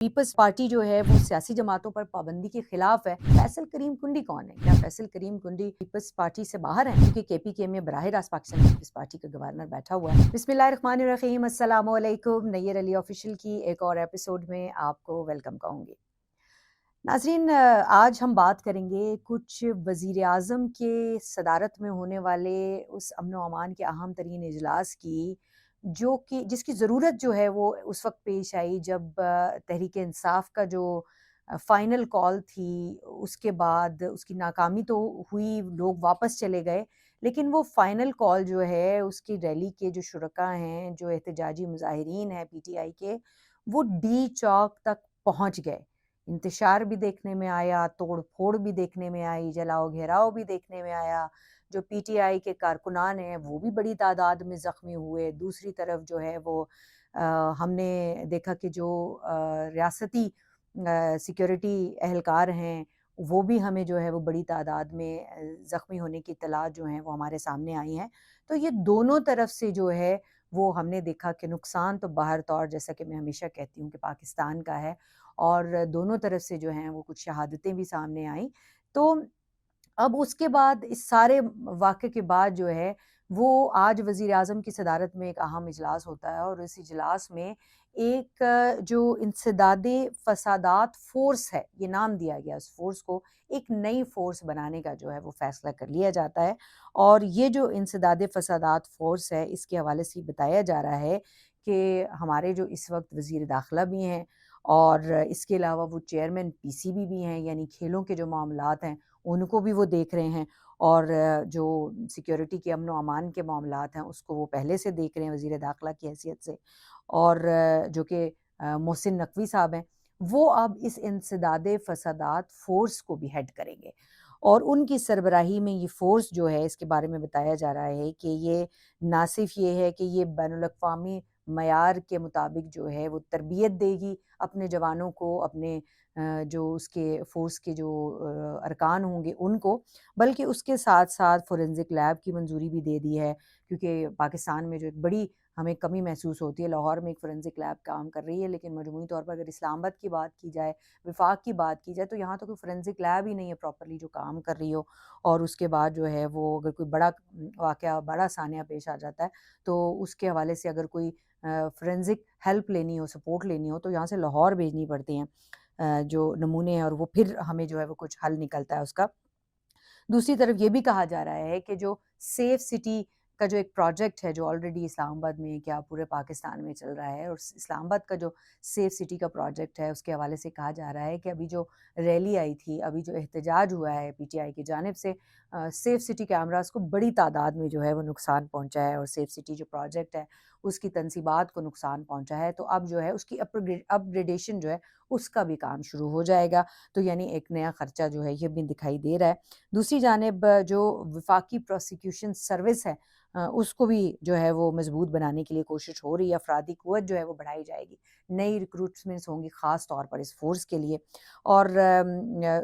Peoples party جو ہے وہ سیاسی جماعتوں پر پابندی کے خلاف ہے۔ فیصل کریم کنڈی کون ہے؟ کیا فیصل کریم کنڈی پیپلز پارٹی سے باہر ہیں؟ کیونکہ کے پی کے میں براہ راست پاکستان پیپلز پارٹی کا گورنر بیٹھا ہوا ہے۔ بسم اللہ الرحمن الرحیم، السلام علیکم۔ نییر علی آفیشیل کی ایک اور ایپیسوڈ میں آپ کو ویلکم کہوں گی۔ ناظرین، آج ہم بات کریں گے کچھ وزیر اعظم کے صدارت میں ہونے والے اس امن و امان کے اہم ترین اجلاس کی، جو کہ جس کی ضرورت جو ہے وہ اس وقت پیش آئی جب تحریک انصاف کا جو فائنل کال تھی، اس کے بعد اس کی ناکامی تو ہوئی، لوگ واپس چلے گئے، لیکن وہ فائنل کال جو ہے اس کی ریلی کے جو شرکاء ہیں، جو احتجاجی مظاہرین ہیں پی ٹی آئی کے، وہ ڈی چوک تک پہنچ گئے۔ انتشار بھی دیکھنے میں آیا، توڑ پھوڑ بھی دیکھنے میں آئی، جلاؤ گھیراؤ بھی دیکھنے میں آیا۔ جو پی ٹی آئی کے کارکنان ہیں وہ بھی بڑی تعداد میں زخمی ہوئے۔ دوسری طرف جو ہے وہ ہم نے دیکھا کہ جو ریاستی سیکیورٹی اہلکار ہیں وہ بھی ہمیں جو ہے وہ بڑی تعداد میں زخمی ہونے کی اطلاعات جو ہیں وہ ہمارے سامنے آئی ہیں۔ تو یہ دونوں طرف سے جو ہے وہ ہم نے دیکھا کہ نقصان تو باہر طور، جیسا کہ میں ہمیشہ کہتی ہوں، کہ پاکستان کا ہے، اور دونوں طرف سے جو ہیں وہ کچھ شہادتیں بھی سامنے آئیں۔ تو اب اس کے بعد، اس سارے واقعے کے بعد جو ہے وہ آج وزیر اعظم کی صدارت میں ایک اہم اجلاس ہوتا ہے، اور اس اجلاس میں ایک جو انسداد فسادات فورس ہے، یہ نام دیا گیا اس فورس کو، ایک نئی فورس بنانے کا جو ہے وہ فیصلہ کر لیا جاتا ہے۔ اور یہ جو انسداد فسادات فورس ہے، اس کے حوالے سے بتایا جا رہا ہے کہ ہمارے جو اس وقت وزیر داخلہ بھی ہیں، اور اس کے علاوہ وہ چیئرمین پی سی بی بھی ہیں، یعنی کھیلوں کے جو معاملات ہیں ان کو بھی وہ دیکھ رہے ہیں، اور جو سیکیورٹی کے امن و امان کے معاملات ہیں اس کو وہ پہلے سے دیکھ رہے ہیں وزیر داخلہ کی حیثیت سے، اور جو کہ محسن نقوی صاحب ہیں، وہ اب اس انسداد فسادات فورس کو بھی ہیڈ کریں گے۔ اور ان کی سربراہی میں یہ فورس جو ہے، اس کے بارے میں بتایا جا رہا ہے کہ یہ نہ صرف یہ ہے کہ یہ بین الاقوامی معیار کے مطابق جو ہے وہ تربیت دے گی اپنے جوانوں کو، اپنے جو اس کے فورس کے جو ارکان ہوں گے ان کو، بلکہ اس کے ساتھ ساتھ فورنزک لیب کی منظوری بھی دے دی ہے، کیونکہ پاکستان میں جو ایک بڑی ہمیں کمی محسوس ہوتی ہے۔ لاہور میں ایک فورنزک لیب کام کر رہی ہے، لیکن مجموعی طور پر اگر اسلام آباد کی بات کی جائے، وفاق کی بات کی جائے، تو یہاں تو کوئی فورنزک لیب ہی نہیں ہے پراپرلی جو کام کر رہی ہو۔ اور اس کے بعد جو ہے وہ اگر کوئی بڑا واقعہ، بڑا سانحہ پیش آ جاتا ہے تو اس کے حوالے سے اگر کوئی فورنزک ہیلپ لینی ہو، سپورٹ لینی ہو، تو یہاں سے لاہور بھیجنی پڑتی ہیں جو نمونے ہیں، اور وہ پھر ہمیں جو ہے وہ کچھ حل نکلتا ہے اس کا۔ دوسری طرف یہ بھی کہا جا رہا ہے کہ جو سیف سٹی کا جو ایک پروجیکٹ ہے، جو آلریڈی اسلام آباد میں کیا پورے پاکستان میں چل رہا ہے، اور اسلام آباد کا جو سیف سٹی کا پروجیکٹ ہے اس کے حوالے سے کہا جا رہا ہے کہ ابھی جو ریلی آئی تھی، ابھی جو احتجاج ہوا ہے پی ٹی آئی کی جانب سے، سیف سٹی کیمراز کو بڑی تعداد میں جو ہے وہ نقصان پہنچا ہے، اور سیف سٹی جو پروجیکٹ ہے اس کی تنصیبات کو نقصان پہنچا ہے۔ تو اب جو ہے اس کی اپ گریڈیشن جو ہے اس کا بھی کام شروع ہو جائے گا، تو یعنی ایک نیا خرچہ جو ہے یہ بھی دکھائی دے رہا ہے۔ دوسری جانب جو وفاقی پروسیکیوشن سروس ہے، اس کو بھی جو ہے وہ مضبوط بنانے کے لیے کوشش ہو رہی ہے، افرادی قوت جو ہے وہ بڑھائی جائے گی، نئی ریکروٹمنٹس ہوں گی خاص طور پر اس فورس کے لیے۔ اور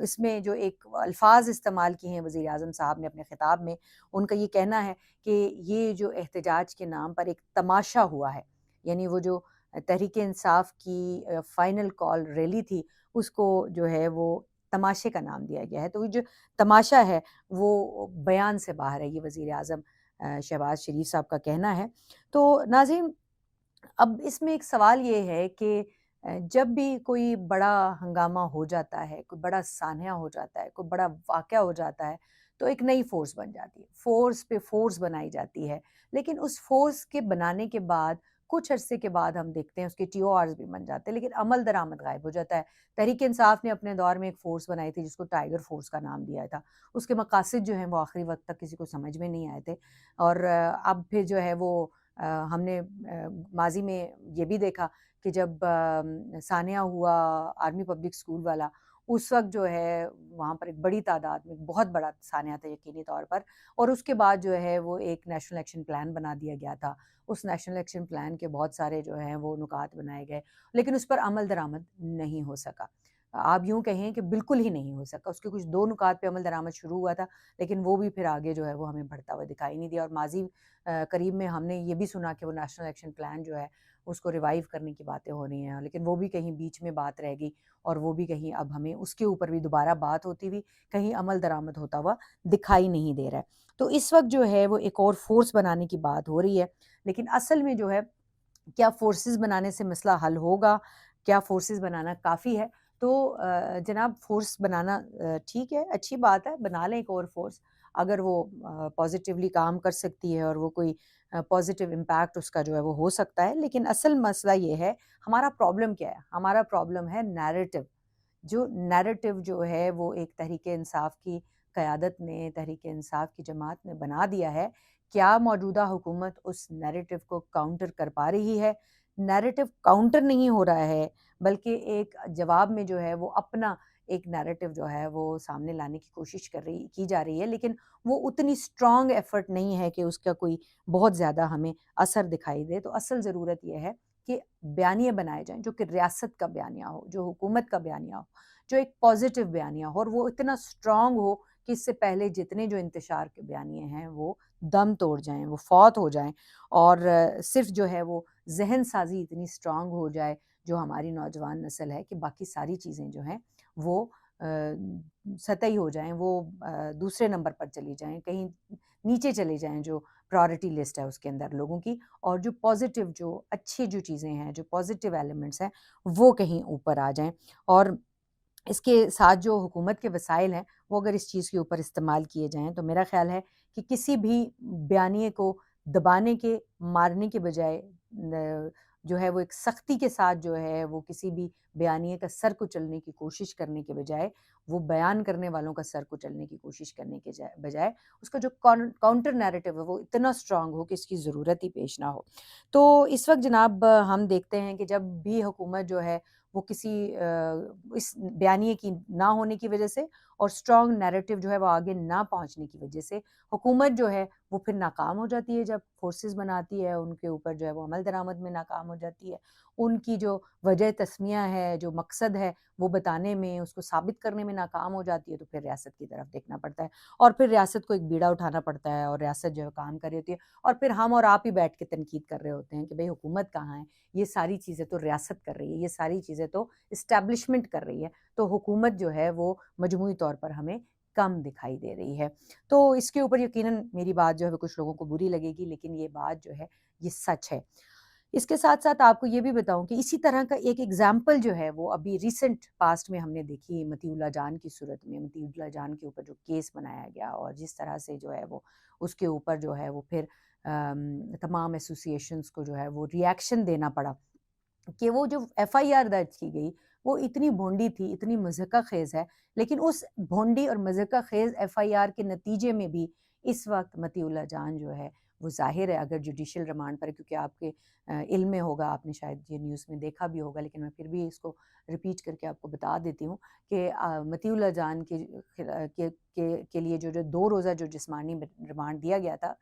اس میں جو ایک الفاظ استعمال کیے ہیں وزیر اعظم صاحب نے اپنے خطاب میں، ان کا یہ کہنا ہے کہ یہ جو احتجاج کے نام پر ایک تماشا ہوا ہے، یعنی وہ جو تحریک انصاف کی فائنل کال ریلی تھی اس کو جو ہے وہ تماشے کا نام دیا گیا ہے۔ تو وہ جو تماشا ہے وہ بیان سے باہر ہے، یہ وزیر اعظم شہباز شریف صاحب کا کہنا ہے۔ تو ناظرین، اب اس میں ایک سوال یہ ہے کہ جب بھی کوئی بڑا ہنگامہ ہو جاتا ہے، کوئی بڑا سانحہ ہو جاتا ہے، کوئی بڑا واقعہ ہو جاتا ہے، تو ایک نئی فورس بن جاتی ہے، فورس پہ فورس بنائی جاتی ہے، لیکن اس فورس کے بنانے کے بعد کچھ عرصے کے بعد ہم دیکھتے ہیں اس کے ٹی او آرز بھی بن جاتے ہیں، لیکن عمل درآمد غائب ہو جاتا ہے۔ تحریک انصاف نے اپنے دور میں ایک فورس بنائی تھی جس کو ٹائیگر فورس کا نام دیا تھا، اس کے مقاصد جو ہیں وہ آخری وقت تک کسی کو سمجھ میں نہیں آئے تھے، اور اب پھر جو ہے وہ ہم نے ماضی میں یہ بھی دیکھا کہ جب سانحہ ہوا آرمی پبلک اسکول والا، اس وقت جو ہے وہاں پر ایک بڑی تعداد میں، بہت بڑا سانحہ تھا یقینی طور پر، اور اس کے بعد جو ہے وہ ایک نیشنل ایکشن پلان بنا دیا گیا تھا۔ اس نیشنل ایکشن پلان کے بہت سارے جو ہیں وہ نکات بنائے گئے، لیکن اس پر عمل درآمد نہیں ہو سکا۔ آپ یوں کہیں کہ بالکل ہی نہیں ہو سکا. اس کے کچھ 2 نکات پہ عمل درآمد شروع ہوا تھا لیکن وہ بھی پھر آگے جو ہے وہ ہمیں بڑھتا ہوا دکھائی نہیں دیا. اور ماضی قریب میں ہم نے یہ بھی سنا کہ وہ نیشنل ایکشن پلان جو ہے اس کو ریوائیو کرنے کی باتیں ہو رہی ہیں, لیکن وہ بھی کہیں بیچ میں بات رہ گئی اور وہ بھی کہیں اب ہمیں اس کے اوپر بھی دوبارہ بات ہوتی ہوئی کہیں عمل درآمد ہوتا ہوا دکھائی نہیں دے رہا ہے. تو اس وقت جو ہے وہ ایک اور فورس بنانے کی بات ہو رہی ہے, لیکن اصل میں جو ہے کیا فورسز بنانے سے مسئلہ حل ہوگا, کیا فورسز بنانا کافی ہے؟ تو جناب فورس بنانا ٹھیک ہے, اچھی بات ہے, بنا لیں ایک اور فورس اگر وہ پازیٹیولی کام کر سکتی ہے اور وہ کوئی پازیٹیو امپیکٹ اس کا جو ہے وہ ہو سکتا ہے. لیکن اصل مسئلہ یہ ہے, ہمارا پرابلم کیا ہے؟ ہمارا پرابلم ہے نیریٹو. جو نیریٹو جو ہے وہ ایک تحریک انصاف کی قیادت نے, تحریک انصاف کی جماعت نے بنا دیا ہے. کیا موجودہ حکومت اس نیریٹو کو کاؤنٹر کر پا رہی ہے؟ نیریٹو کاؤنٹر نہیں ہو رہا ہے بلکہ ایک جواب میں جو ہے وہ اپنا ایک نیریٹو جو ہے وہ سامنے لانے کی کوشش کی جا رہی ہے, لیکن وہ اتنی اسٹرانگ ایفرٹ نہیں ہے کہ اس کا کوئی بہت زیادہ ہمیں اثر دکھائی دے. تو اصل ضرورت یہ ہے کہ بیانیے بنائے جائیں جو کہ ریاست کا بیانیہ ہو, جو حکومت کا بیانیہ ہو, جو ایک پازیٹیو بیانیہ ہو اور وہ اتنا اسٹرانگ ہو کہ اس سے پہلے جتنے جو انتشار کے بیانیے ہیں وہ دم توڑ جائیں, وہ فوت ہو جائیں, اور صرف جو ہے وہ ذہن سازی اتنی اسٹرانگ ہو جائے جو ہماری نوجوان نسل ہے کہ باقی ساری چیزیں جو ہیں وہ سطحی ہو جائیں, وہ دوسرے نمبر پر چلی جائیں, کہیں نیچے چلے جائیں جو پرائورٹی لسٹ ہے اس کے اندر لوگوں کی, اور جو پازیٹیو جو اچھی جو چیزیں ہیں, جو پازیٹیو ایلیمنٹس ہیں وہ کہیں اوپر آ جائیں. اور اس کے ساتھ جو حکومت کے وسائل ہیں وہ اگر اس چیز کے اوپر استعمال کیے جائیں تو میرا خیال ہے کہ کسی بھی بیانیے کو دبانے کے, مارنے کے بجائے جو ہے وہ ایک سختی کے ساتھ جو ہے وہ کسی بھی بیانیے کا سر کچلنے کی کوشش کرنے کے بجائے, وہ بیان کرنے والوں کا سر کچلنے کی کوشش کرنے کے بجائے اس کا جو کاؤنٹر نیریٹو ہے وہ اتنا اسٹرانگ ہو کہ اس کی ضرورت ہی پیش نہ ہو. تو اس وقت جناب ہم دیکھتے ہیں کہ جب بھی حکومت جو ہے وہ کسی اس بیانیے کی نہ ہونے کی وجہ سے اور اسٹرانگ نیریٹو جو ہے وہ آگے نہ پہنچنے کی وجہ سے حکومت جو ہے وہ پھر ناکام ہو جاتی ہے. جب فورسز بناتی ہے ان کے اوپر جو ہے وہ عمل درآمد میں ناکام ہو جاتی ہے, ان کی جو وجہ تسمیہ ہے, جو مقصد ہے وہ بتانے میں, اس کو ثابت کرنے میں ناکام ہو جاتی ہے, تو پھر ریاست کی طرف دیکھنا پڑتا ہے اور پھر ریاست کو ایک بیڑا اٹھانا پڑتا ہے اور ریاست جو ہے کام کر رہی ہوتی ہے اور پھر ہم اور آپ ہی بیٹھ کے تنقید کر رہے ہوتے ہیں کہ بھئی حکومت کہاں ہے, یہ ساری چیزیں تو ریاست کر رہی ہے, یہ ساری چیزیں تو اسٹیبلشمنٹ کر رہی ہے. تو حکومت جو ہے وہ مجموعی طور پر ہمیں کم دکھائی دے رہی ہے. تو اس کے اوپر یقیناً میری بات جو ہے وہ کچھ لوگوں کو بری لگے گی, لیکن یہ بات جو ہے یہ سچ ہے. اس کے ساتھ ساتھ آپ کو یہ بھی بتاؤں کہ اسی طرح کا ایک ایگزامپل جو ہے وہ ابھی ریسنٹ پاسٹ میں ہم نے دیکھی مطیع اللہ جان کی صورت میں. مطیع اللہ جان کے اوپر جو کیس بنایا گیا اور جس طرح سے جو ہے وہ اس کے اوپر جو ہے وہ پھر تمام ایسوسیشنز کو جو ہے وہ ریاکشن دینا پڑا کہ وہ جو ایف آئی آر درج کی گئی وہ اتنی بھونڈی تھی, اتنی مضحکہ خیز ہے, لیکن اس بھونڈی اور مضحکہ خیز ایف آئی آر کے نتیجے میں بھی اس وقت مطیع اللہ جان جو ہے وہ ظاہر ہے اگر جوڈیشل ریمانڈ پر, کیونکہ آپ کے علم میں ہوگا, آپ نے شاید یہ نیوز میں دیکھا بھی ہوگا, لیکن میں پھر بھی اس کو ریپیٹ کر کے آپ کو بتا دیتی ہوں کہ مطیع اللہ جان کے لیے جو 2 روزہ جو جسمانی ریمانڈ دیا گیا تھا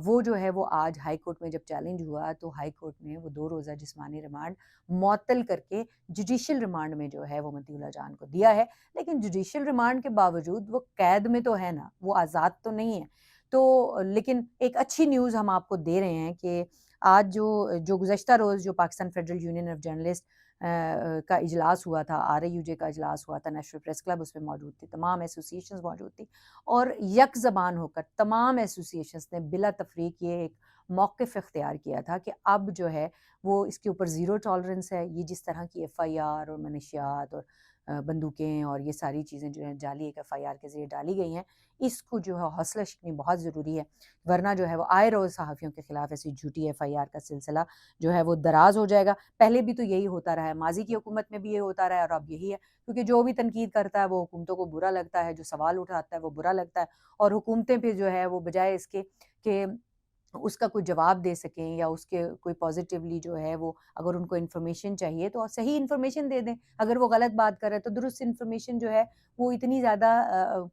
وہ جو ہے وہ آج ہائی کورٹ میں جب چیلنج ہوا تو ہائی کورٹ نے وہ 2 روزہ جسمانی ریمانڈ معطل کر کے جوڈیشل ریمانڈ میں جو ہے وہ مطیع اللہ جان کو دیا ہے. لیکن جوڈیشل ریمانڈ کے باوجود وہ قید میں تو ہے نا, وہ آزاد تو نہیں ہے. تو لیکن ایک اچھی نیوز ہم آپ کو دے رہے ہیں کہ آج جو گزشتہ روز جو Pakistan federal union of journalist کا اجلاس ہوا تھا, آر اے یو جے کا اجلاس ہوا تھا, نیشنل پریس کلب اس میں موجود تھی, تمام ایسوسیشنز موجود تھی, اور یک زبان ہو کر تمام ایسوسیشنز نے بلا تفریق یہ ایک موقف اختیار کیا تھا کہ اب جو ہے وہ اس کے اوپر زیرو ٹالرنس ہے. یہ جس طرح کی ایف آئی آر اور منشیات اور بندوقیں اور یہ ساری چیزیں جو ہیں جعلی ایک ایف آئی آر کے ذریعے ڈالی گئی ہیں, اس کو جو ہے حوصلہ شکنی بہت ضروری ہے, ورنہ جو ہے وہ آئے روز صحافیوں کے خلاف ایسی جھوٹی ایف آئی آر کا سلسلہ جو ہے وہ دراز ہو جائے گا. پہلے بھی تو یہی ہوتا رہا ہے, ماضی کی حکومت میں بھی یہ ہوتا رہا ہے اور اب یہی ہے, کیونکہ جو بھی تنقید کرتا ہے وہ حکومتوں کو برا لگتا ہے, جو سوال اٹھاتا ہے وہ برا لگتا ہے, اور حکومتیں پھر جو ہے وہ بجائے اس کے کہ اس کا کوئی جواب دے سکیں یا اس کے کوئی پازیٹیولی جو ہے وہ اگر ان کو انفارمیشن چاہیے تو صحیح انفارمیشن دے دیں. اگر وہ غلط بات کر رہے تو درست انفارمیشن جو ہے وہ اتنی زیادہ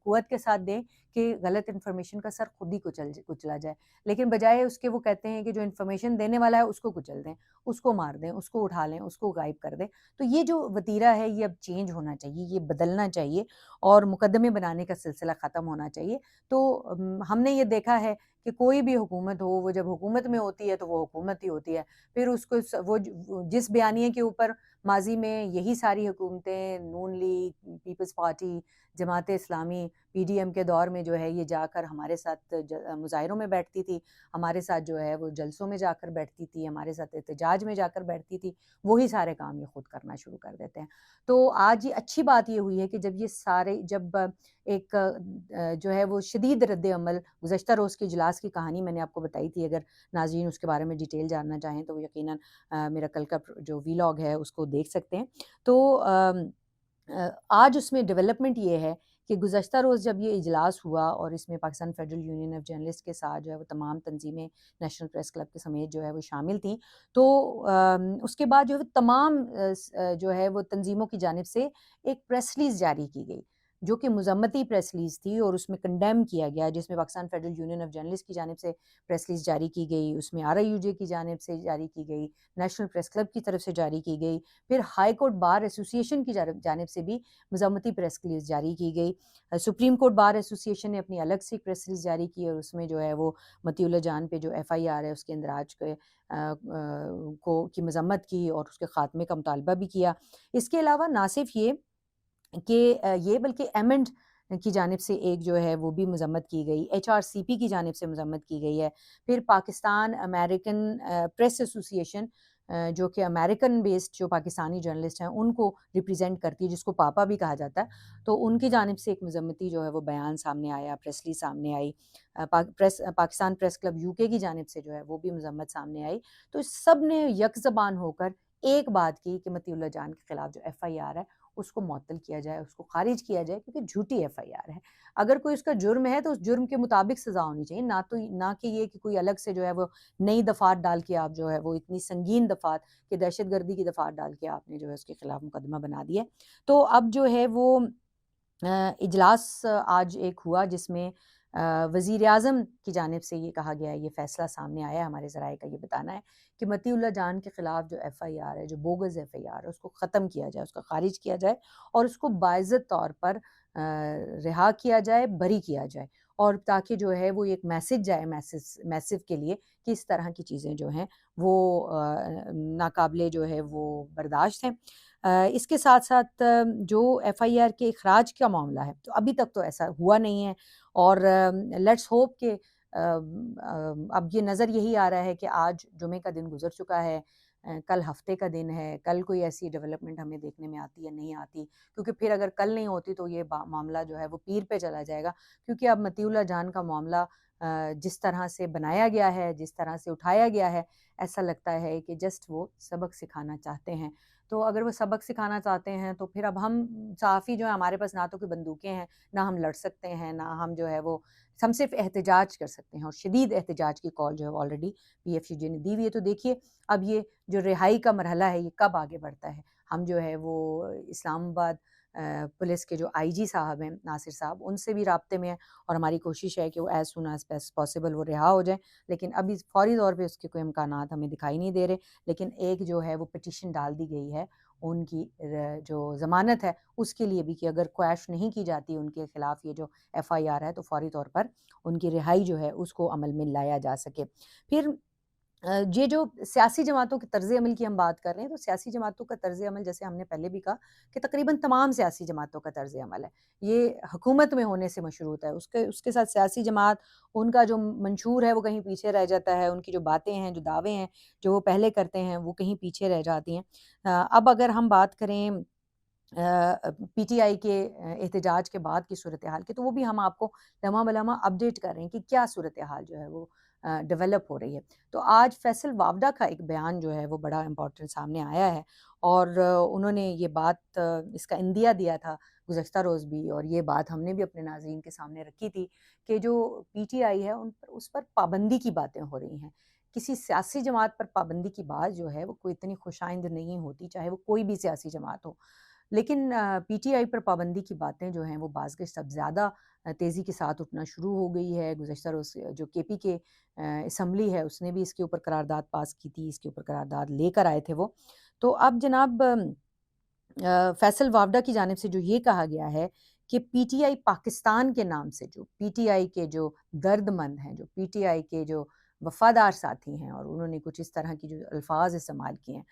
قوت کے ساتھ دیں کہ غلط انفارمیشن کا سر خود ہی کچلا جائے. لیکن بجائے اس کے وہ کہتے ہیں کہ جو انفارمیشن دینے والا ہے اس کو کچل دیں, اس کو مار دیں, اس کو اٹھا لیں, اس کو غائب کر دیں. تو یہ جو وتیرہ ہے یہ اب چینج ہونا چاہیے, یہ بدلنا چاہیے اور مقدمے بنانے کا سلسلہ ختم ہونا چاہیے. تو ہم نے یہ دیکھا ہے کہ کوئی بھی حکومت ہو وہ جب حکومت میں ہوتی ہے تو وہ حکومت ہی ہوتی ہے. پھر اس کو وہ جس بیانیے کے اوپر ماضی میں یہی ساری حکومتیں نون league, Peoples party, Jamaat Islami, P D M کے دور میں جو ہے یہ جا کر ہمارے ساتھ مظاہروں میں بیٹھتی تھی, ہمارے ساتھ جو ہے وہ جلسوں میں جا کر بیٹھتی تھی, ہمارے ساتھ احتجاج میں جا کر بیٹھتی تھی, وہی سارے کام یہ خود کرنا شروع کر دیتے ہیں. تو آج یہ اچھی بات یہ ہوئی ہے کہ جب ایک جو ہے وہ شدید رد عمل گزشتہ روز کے اجلاس کی کہانی میں نے آپ کو بتائی تھی, اگر ناظرین اس کے بارے میں ڈیٹیل جاننا چاہیں تو وہ یقیناً میرا کل کا جو ویلاگ ہے اس کو دیکھ سکتے ہیں. تو آج اس میں ڈیولپمنٹ یہ ہے کہ گزشتہ روز جب یہ اجلاس ہوا اور اس میں Pakistan federal union of journalist کے ساتھ جو ہے وہ تمام تنظیمیں نیشنل پریس کلب کے سمیت جو ہے وہ شامل تھیں, تو اس کے بعد جو ہے تمام جو ہے وہ تنظیموں کی جانب سے ایک پریس ریلیز جاری کی گئی جو کہ مذمتی پریس ریلیز تھی, اور اس میں کنڈیم کیا گیا, جس میں Pakistan federal union of journalist کی جانب سے پریس ریلیز جاری کی گئی, اس میں RIUJ کی جانب سے جاری کی گئی, نیشنل پریس کلب کی طرف سے جاری کی گئی, پھر ہائی کورٹ بار ایسوسی ایشن کی جانب سے بھی مذمتی پریس ریلیز جاری کی گئی. سپریم کورٹ بار ایسوسی ایشن نے اپنی الگ سے پریس ریلیز جاری کی اور اس میں جو ہے وہ مطیع اللہ جان پہ جو FIR ہے اس کے اندراج کی مذمت کی اور اس کے خاتمے کا مطالبہ بھی کیا. اس کے علاوہ نہ صرف یہ کہ یہ بلکہ ایمنڈ کی جانب سے ایک جو ہے وہ بھی مذمت کی گئی, HRCP کی جانب سے مذمت کی گئی ہے, پھر پاکستان امریکن پریس ایسوسی ایشن جو کہ امریکن بیسڈ جو پاکستانی جرنلسٹ ہیں ان کو ریپریزنٹ کرتی ہے, جس کو پاپا بھی کہا جاتا ہے, تو ان کی جانب سے ایک مذمتی جو ہے وہ بیان سامنے آیا, پریس ریلیز سامنے آئی. پاکستان پریس کلب UK کی جانب سے جو ہے وہ بھی مذمت سامنے آئی. تو اس سب نے یک زبان ہو کر ایک بات کی کہ مطیع اللہ جان کے خلاف جو FIR ہے اس کو معطل کیا جائے, اس کو خارج کیا جائے, کیونکہ جھوٹی FIR ہے. اگر کوئی اس کا جرم ہے تو اس جرم کے مطابق سزا ہونی چاہیے, نہ کہ یہ کہ کوئی الگ سے جو ہے وہ نئی دفعات ڈال کے آپ جو ہے وہ اتنی سنگین دفعات کہ دہشت گردی کی دفعات ڈال کے آپ نے جو ہے اس کے خلاف مقدمہ بنا دیا. تو اب جو ہے وہ اجلاس آج ایک ہوا جس میں وزیر اعظم کی جانب سے یہ کہا گیا ہے, یہ فیصلہ سامنے آیا ہے, ہمارے ذرائع کا یہ بتانا ہے کہ مطیع اللہ جان کے خلاف جو FIR ہے, جو بوگز FIR ہے, اس کو ختم کیا جائے, اس کا خارج کیا جائے اور اس کو باعزت طور پر رہا کیا جائے, بری کیا جائے, اور تاکہ جو ہے وہ ایک میسج جائے میسیو کے لیے کہ اس طرح کی چیزیں جو ہیں وہ ناقابل جو ہے وہ برداشت ہیں. اس کے ساتھ ساتھ جو FIR کے اخراج کا معاملہ ہے تو ابھی تک تو ایسا ہوا نہیں ہے, اور لیٹس ہوپ کہ اب یہ نظر یہی آ رہا ہے کہ آج جمعے کا دن گزر چکا ہے, کل ہفتے کا دن ہے, کل کوئی ایسی ڈیولپمنٹ ہمیں دیکھنے میں آتی یا نہیں آتی, کیونکہ پھر اگر کل نہیں ہوتی تو یہ معاملہ جو ہے وہ پیر پہ چلا جائے گا, کیونکہ اب مطیع اللہ جان کا معاملہ جس طرح سے بنایا گیا ہے, جس طرح سے اٹھایا گیا ہے, ایسا لگتا ہے کہ جسٹ وہ سبق سکھانا چاہتے ہیں. تو اگر وہ سبق سکھانا چاہتے ہیں تو پھر اب ہم صحافی جو ہے ہمارے پاس نہ تو کوئی بندوقیں ہیں, نہ ہم لڑ سکتے ہیں, نہ ہم جو ہے وہ ہم صرف احتجاج کر سکتے ہیں, اور شدید احتجاج کی کال جو ہے آلریڈی PFUJ نے دی ہوئی ہے. تو دیکھیے اب یہ جو رہائی کا مرحلہ ہے یہ کب آگے بڑھتا ہے. ہم جو ہے وہ اسلام آباد پولیس کے جو IG صاحب ہیں, ناصر صاحب, ان سے بھی رابطے میں ہیں, اور ہماری کوشش ہے کہ وہ ایز سون ایز پاسبل وہ رہا ہو جائیں, لیکن ابھی فوری طور پہ اس کے کوئی امکانات ہمیں دکھائی نہیں دے رہے. لیکن ایک جو ہے وہ پٹیشن ڈال دی گئی ہے ان کی جو ضمانت ہے اس کے لیے بھی, کہ اگر کویش نہیں کی جاتی ان کے خلاف یہ جو FIR ہے تو فوری طور پر ان کی رہائی جو ہے اس کو عمل میں لایا جا سکے. پھر یہ جو سیاسی جماعتوں کے طرز عمل کی ہم بات کر رہے ہیں, تو سیاسی جماعتوں کا طرز عمل جیسے ہم نے پہلے بھی کہا کہ تقریباً تمام سیاسی جماعتوں کا طرز عمل ہے, یہ حکومت میں ہونے سے مشروط ہے. اس کے ساتھ سیاسی جماعت ان کا جو منشور ہے وہ کہیں پیچھے رہ جاتا ہے, ان کی جو باتیں ہیں, جو دعوے ہیں جو وہ پہلے کرتے ہیں وہ کہیں پیچھے رہ جاتی ہیں. اب اگر ہم بات کریں PTI کے احتجاج کے بعد کی صورتحال کی, تو وہ بھی ہم آپ کو لمحہ بلمحہ اپڈیٹ کر رہے ہیں کہ کیا صورتحال جو ہے وہ ڈیولپ ہو رہی ہے۔ تو آج فیصل وافدہ کا ایک بیان جو ہے وہ بڑا امپورٹنٹ سامنے آیا ہے، اور انہوں نے یہ بات اس کا عندیہ دیا تھا گزشتہ روز بھی، اور یہ بات ہم نے بھی اپنے ناظرین کے سامنے رکھی تھی کہ جو پی ٹی آئی ہے اس پر پابندی کی باتیں ہو رہی ہیں۔ کسی سیاسی جماعت پر پابندی کی بات جو ہے وہ کوئی اتنی خوش آئند نہیں ہوتی، چاہے وہ کوئی بھی سیاسی جماعت ہو، لیکن پی ٹی آئی پر پابندی کی باتیں جو ہیں وہ بازگشت اب زیادہ تیزی کے ساتھ اٹھنا شروع ہو گئی ہے۔ گزشتہ روز جو کے پی کے اسمبلی ہے اس نے بھی اس کے اوپر قرارداد پاس کی تھی، اس کے اوپر قرارداد لے کر آئے تھے وہ۔ تو اب جناب فیصل وافدہ کی جانب سے جو یہ کہا گیا ہے کہ پی ٹی آئی پاکستان کے نام سے جو پی ٹی آئی کے جو درد مند ہیں، جو پی ٹی آئی کے جو وفادار ساتھی ہیں، اور انہوں نے کچھ اس طرح کی جو الفاظ استعمال کیے ہیں،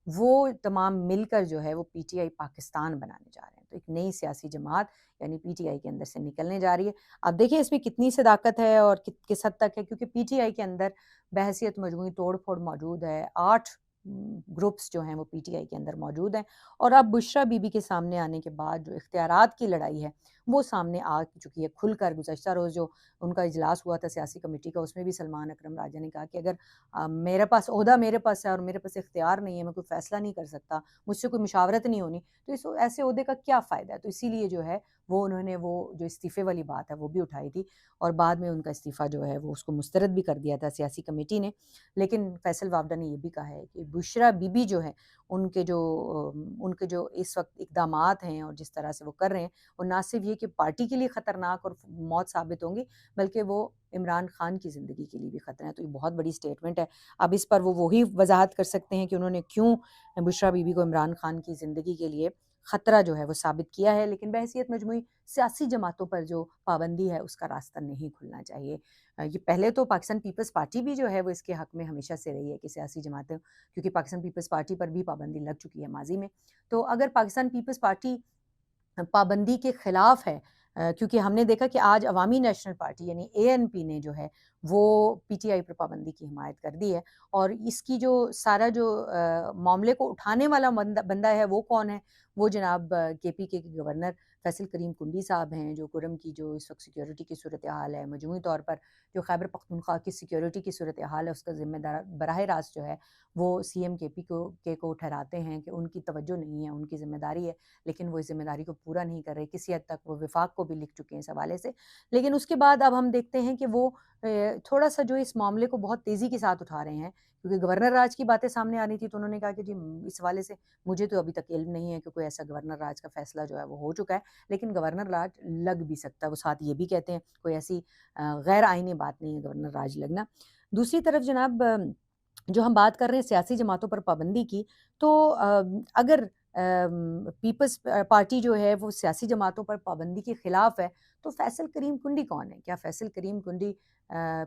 وہ تمام مل کر جو ہے وہ پی ٹی آئی پاکستان بنانے جا رہے ہیں۔ تو ایک نئی سیاسی جماعت یعنی پی ٹی آئی کے اندر سے نکلنے جا رہی ہے۔ اب دیکھیں اس میں کتنی صداقت ہے اور کس حد تک ہے، کیونکہ پی ٹی آئی کے اندر بحثیت مجموعی توڑ پھوڑ موجود ہے، 8 گروپس جو ہیں وہ پی ٹی آئی کے اندر موجود ہیں، اور اب بشرا بی بی کے سامنے آنے کے بعد جو اختیارات کی لڑائی ہے وہ سامنے آ چکی ہے کھل کر۔ گزشتہ روز جو ان کا اجلاس ہوا تھا سیاسی کمیٹی کا، اس میں بھی سلمان اکرم راجہ نے کہا کہ اگر میرے پاس عہدہ میرے پاس ہے اور میرے پاس اختیار نہیں ہے، میں کوئی فیصلہ نہیں کر سکتا، مجھ سے کوئی مشاورت نہیں ہونی، تو اس ایسے عہدے کا کیا فائدہ ہے؟ تو اسی لیے جو ہے وہ انہوں نے وہ جو استعفے والی بات ہے وہ بھی اٹھائی تھی، اور بعد میں ان کا استعفیٰ جو ہے وہ اس کو مسترد بھی کر دیا تھا سیاسی کمیٹی نے۔ لیکن فیصل وافدہ نے یہ بھی کہا ہے کہ بشرا بی بی جو ہے ان کے جو اس وقت اقدامات ہیں اور جس طرح سے وہ کر رہے ہیں، وہ نہ صرف یہ کہ پارٹی کے لیے خطرناک اور موت ثابت ہوں گی، بلکہ وہ عمران خان کی زندگی کے لیے بھی خطرہ ہے۔ تو یہ بہت بڑی سٹیٹمنٹ ہے۔ اب اس پر وہ وہی وضاحت کر سکتے ہیں کہ انہوں نے کیوں بشرا بی بی کو عمران خان کی زندگی کے لیے خطرہ جو ہے وہ ثابت کیا ہے، لیکن بحیثیت مجموعی سیاسی جماعتوں پر جو پابندی ہے اس کا راستہ نہیں کھلنا چاہیے۔ یہ پہلے تو پاکستان پیپلز پارٹی بھی جو ہے وہ اس کے حق میں ہمیشہ سے رہی ہے کہ سیاسی جماعتیں، کیونکہ پاکستان پیپلز پارٹی پر بھی پابندی لگ چکی ہے ماضی میں، تو اگر پاکستان پیپلز پارٹی پابندی کے خلاف ہے، کیونکہ ہم نے دیکھا کہ آج عوامی نیشنل پارٹی یعنی اے این پی نے جو ہے وہ پی ٹی آئی پر پابندی کی حمایت کر دی ہے، اور اس کی جو سارا جو معاملے کو اٹھانے والا بندہ ہے وہ کون ہے؟ وہ جناب کے پی کے گورنر فیصل کریم کنڈی صاحب ہیں، جو کرم کی جو اس وقت سیکیورٹی کی صورتحال ہے، مجموعی طور پر جو خیبر پختونخوا کی سیکیورٹی کی صورتحال ہے، اس کا ذمہ دار براہ راست جو ہے وہ سی ایم کے پی کو ٹھہراتے ہیں کہ ان کی توجہ نہیں ہے، ان کی ذمہ داری ہے، لیکن وہ اس ذمہ داری کو پورا نہیں کر رہے۔ کسی حد تک وہ وفاق کو بھی لکھ چکے ہیں اس حوالے سے، لیکن اس کے بعد اب ہم دیکھتے ہیں کہ وہ تھوڑا سا جو اس معاملے کو بہت تیزی کے ساتھ اٹھا رہے ہیں، کیونکہ گورنر راج کی باتیں سامنے آ رہی تھی تو انہوں نے کہا کہ جی اس حوالے سے مجھے تو ابھی تک علم نہیں ہے کہ کوئی ایسا گورنر راج کا فیصلہ جو ہے وہ ہو چکا ہے، لیکن گورنر راج لگ بھی سکتا ہے۔ وہ ساتھ یہ بھی کہتے ہیں کوئی ایسی غیر آئینی بات نہیں ہے گورنر راج لگنا۔ دوسری طرف جناب جو ہم بات کر رہے ہیں سیاسی جماعتوں پر پابندی کی، تو اگر پیپلز پارٹی جو ہے وہ سیاسی جماعتوں پر پابندی کے خلاف ہے، تو فیصل کریم کنڈی کون ہے؟ کیا فیصل کریم کنڈی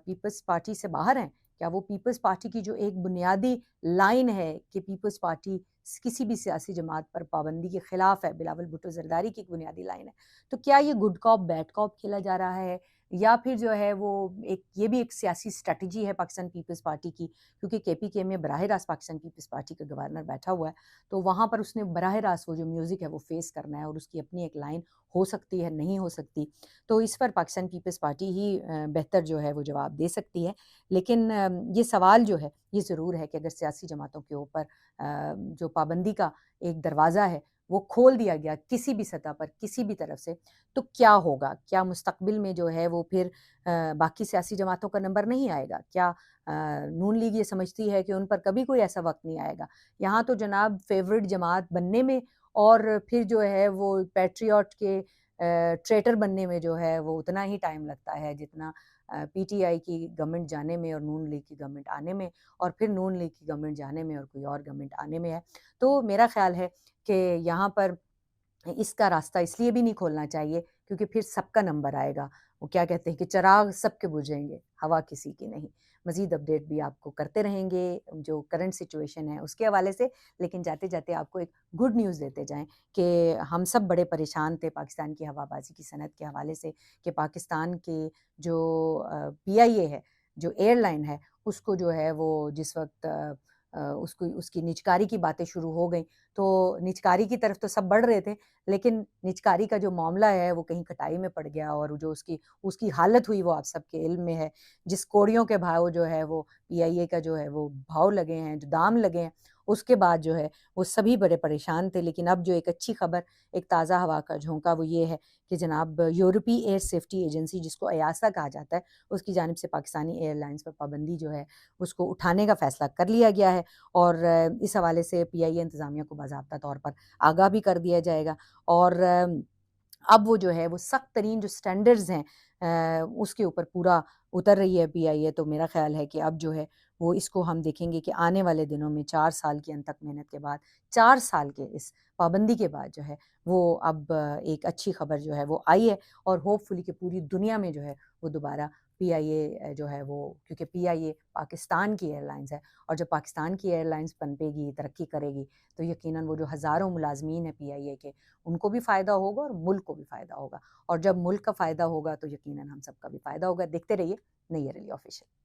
پیپلز پارٹی سے باہر ہیں؟ کیا وہ پیپلز پارٹی کی جو ایک بنیادی لائن ہے کہ پیپلز پارٹی کسی بھی سیاسی جماعت پر پابندی کے خلاف ہے، بلاول بھٹو زرداری کی ایک بنیادی لائن ہے، تو کیا یہ گڈ کاپ بیڈ کاپ کھیلا جا رہا ہے، یا پھر جو ہے وہ یہ بھی ایک سیاسی اسٹریٹجی ہے پاکستان پیپلز پارٹی کی؟ کیونکہ کے پی کے میں براہ راست پاکستان پیپلز پارٹی کا گورنر بیٹھا ہوا ہے، تو وہاں پر اس نے براہ راست وہ جو میوزک ہے وہ فیس کرنا ہے، اور اس کی اپنی ایک لائن ہو سکتی ہے، نہیں ہو سکتی، تو اس پر پاکستان پیپلز پارٹی ہی بہتر جو ہے وہ جواب دے سکتی ہے۔ لیکن یہ سوال جو ہے یہ ضرور ہے کہ اگر سیاسی جماعتوں کے اوپر جو پابندی کا ایک دروازہ ہے وہ کھول دیا گیا کسی بھی سطح پر کسی بھی طرف سے، تو کیا ہوگا؟ کیا مستقبل میں جو ہے وہ پھر باقی سیاسی جماعتوں کا نمبر نہیں آئے گا؟ کیا نون لیگ یہ سمجھتی ہے کہ ان پر کبھی کوئی ایسا وقت نہیں آئے گا؟ یہاں تو جناب فیورٹ جماعت بننے میں اور پھر جو ہے وہ پیٹریوٹ کے ٹریٹر بننے میں جو ہے وہ اتنا ہی ٹائم لگتا ہے جتنا پی ٹی آئی کی گورنمنٹ جانے میں اور نون لیگ کی گورنمنٹ آنے میں، اور پھر نون لیگ کی گورنمنٹ جانے میں اور کوئی اور گورنمنٹ آنے میں ہے۔ تو میرا خیال ہے کہ یہاں پر اس کا راستہ اس لیے بھی نہیں کھولنا چاہیے کیونکہ پھر سب کا نمبر آئے گا۔ وہ کیا کہتے ہیں کہ چراغ سب کے بجھیں گے، ہوا کسی کی نہیں۔ مزید اپڈیٹ بھی آپ کو کرتے رہیں گے جو کرنٹ سچویشن ہے اس کے حوالے سے، لیکن جاتے جاتے آپ کو ایک گڈ نیوز دیتے جائیں کہ ہم سب بڑے پریشان تھے پاکستان کی ہوا بازی کی صنعت کے حوالے سے، کہ پاکستان کے جو پی آئی اے ہے، جو ایئر لائن ہے، اس کو جو ہے وہ جس وقت اس کی نجکاری کی باتیں شروع ہو گئیں، تو نجکاری کی طرف تو سب بڑھ رہے تھے، لیکن نجکاری کا جو معاملہ ہے وہ کہیں کٹائی میں پڑ گیا، اور جو اس کی حالت ہوئی وہ آپ سب کے علم میں ہے۔ جس کوڑیوں کے بھاؤ جو ہے وہ پی آئی اے کا جو ہے وہ بھاؤ لگے ہیں، جو دام لگے ہیں، اس کے بعد جو ہے وہ سبھی بڑے پریشان تھے۔ لیکن اب جو ایک اچھی خبر، ایک تازہ ہوا کا جھونکا وہ یہ ہے کہ جناب یورپی ایئر سیفٹی ایجنسی، جس کو ایاسا کہا جاتا ہے، اس کی جانب سے پاکستانی ایئر لائنز پر پابندی جو ہے اس کو اٹھانے کا فیصلہ کر لیا گیا ہے، اور اس حوالے سے پی آئی اے انتظامیہ کو باضابطہ طور پر آگاہ بھی کر دیا جائے گا، اور اب وہ جو ہے وہ سخت ترین جو سٹینڈرز ہیں اس کے اوپر پورا اتر رہی ہے پی آئی اے۔ تو میرا خیال ہے کہ اب جو ہے وہ اس کو ہم دیکھیں گے کہ آنے والے دنوں میں 4 سال کی انتھک محنت کے بعد، 4 سال کے اس پابندی کے بعد جو ہے وہ اب ایک اچھی خبر جو ہے وہ آئی ہے، اور ہوپ فلی کہ پوری دنیا میں جو ہے وہ دوبارہ پی آئی اے جو ہے وہ، کیونکہ پی آئی اے پاکستان کی ایئر لائنز ہے، اور جب پاکستان کی ایئر لائنز پنپے گی، ترقی کرے گی، تو یقیناً وہ جو ہزاروں ملازمین ہیں پی آئی اے کے، ان کو بھی فائدہ ہوگا اور ملک کو بھی فائدہ ہوگا، اور جب ملک کا فائدہ ہوگا تو یقیناً ہم سب کا بھی فائدہ ہوگا۔ دیکھتے رہیے نئی عرلی آفیشیل۔